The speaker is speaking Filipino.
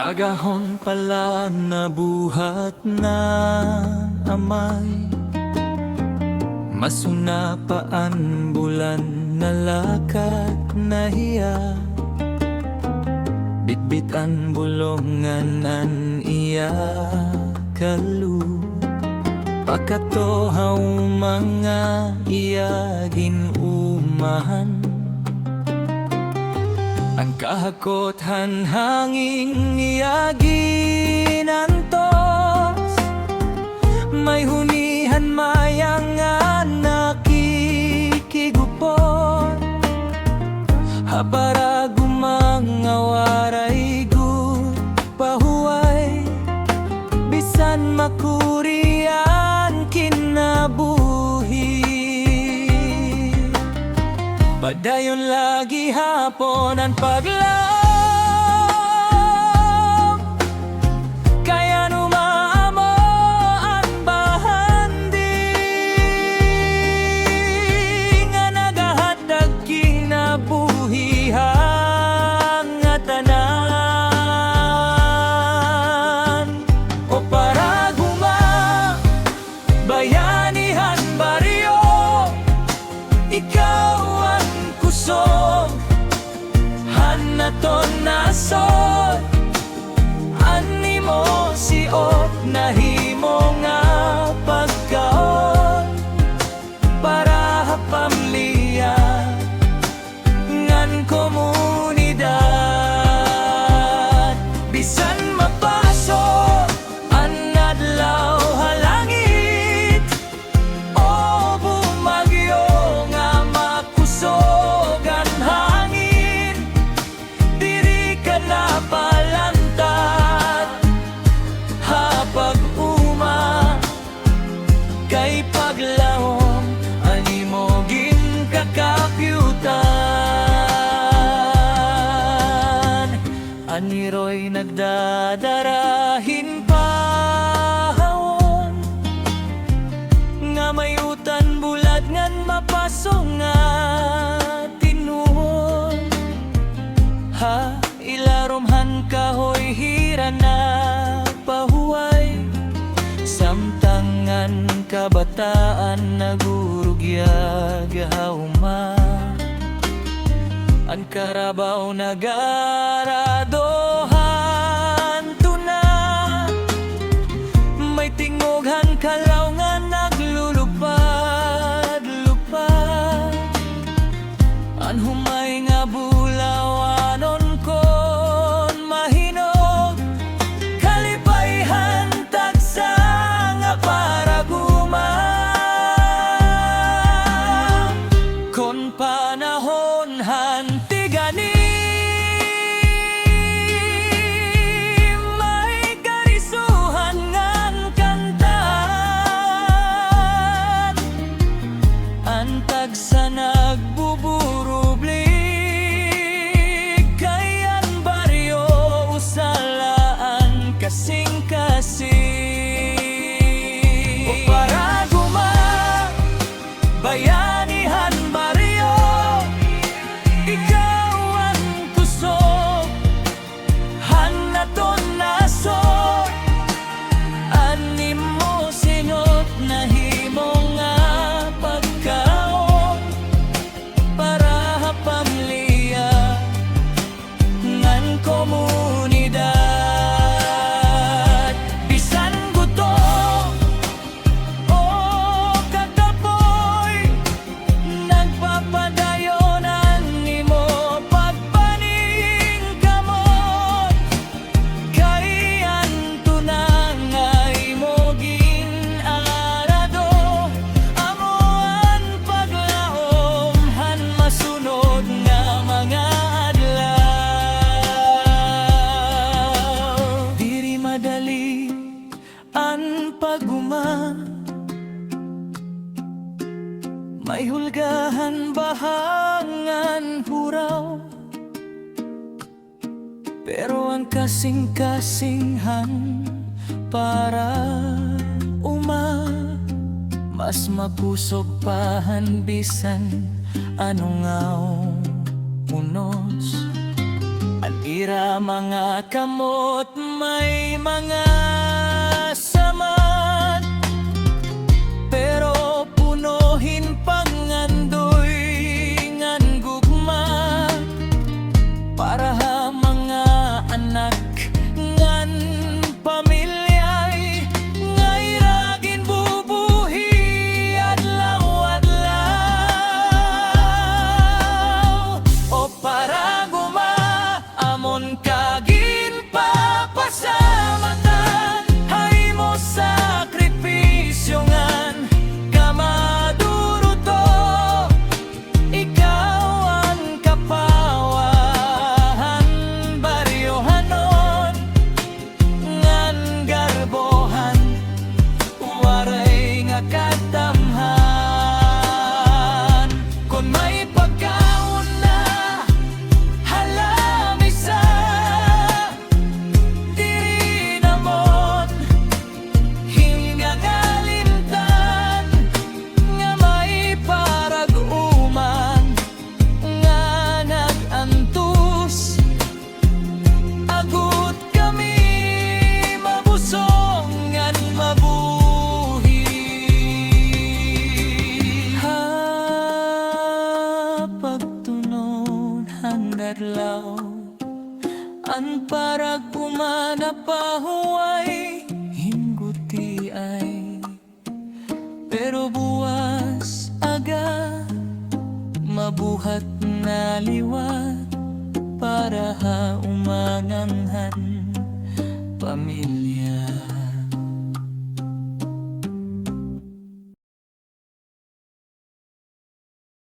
Kagahon pala na buhat na amay, masuna paan bulan nalakat na hiya. Bitbitan bulongan an iya kalu, pakatohaw mga iya ginumahan. Ang kahakot hanging iyagin antos, may hunihan mayangan nakikigupon. Habara gumangawaray gu pahuway, bisan makurian kinabuhi. Padayon lagi hapon ang paglaom, kaya numaamo ang bahandi nga nagahatag kinabuhihang nga tanan. O para bayanihan baryo, ikaw ang kusog, hanaton nasod, animo siot nahimo nga pagkaon para pamilya ngan komunidad. Bisan mapasok ang adlaw halangit o bumagyo nga makusog ang hangin, diri ka na palantat hapag uma kay paglahom animo gin kakapyutan. Aniro'y nagdadarahin pahawon nga may utan bulat ngan mapasong nga tinuon. Ha ilaromhan kahoy hira na pahuway, samtangan kabataan nagurugya gahauma. Ang karabaw nagaradohan tuna, may tingoghan kalaw nga naglulupad-lupad. An humay nga bulawanon kon mahinog, kalipayhan tagsa nga paraguma. Kon panahon hantigani, may karisuhan ngan kantaan. Antag sa nagbuburublig, kayan baryo usalaan kasing-kasing. O para bayanihan baryo, ikaw ang kusog, hanaton nasod, animo singot nahimo nga pagkaon para pamilya ngan komunidad. Bisan gutom o katapoy, nagpapadayonan nimo pagpaning kamot, kay antunang ay mo ginarado. Amuan paglaom han masunod nga mga adlaw. Diri madali ang paguma, may hulgahan bahangan huraw, pero ang kasing-kasinghan para mas makusog pahan bisan anong unos. Ang ira mga kamot may mga samat, pero punuhin pangandoy ngan gugma para ha mga anak ngan pamilyay ngay ragin bubuhi adlaw-adlaw. O para guma amon kagin papasamatan hay mo sakripisyo ngan kamaduro to, ikaw ang kapawahan baryohanon ngan garbohan waray nga katamhan. Kung may pagkaon na halamisa diri namon hinggang alimtan nga may paraguman nga nagantus agut kami mabusong ngan mabuhi. Ha pagtunon handadlaw an para kumana pahuway hingguti ay, pero buwas aga mabuhat na liwat para ha umanganhan pamilya.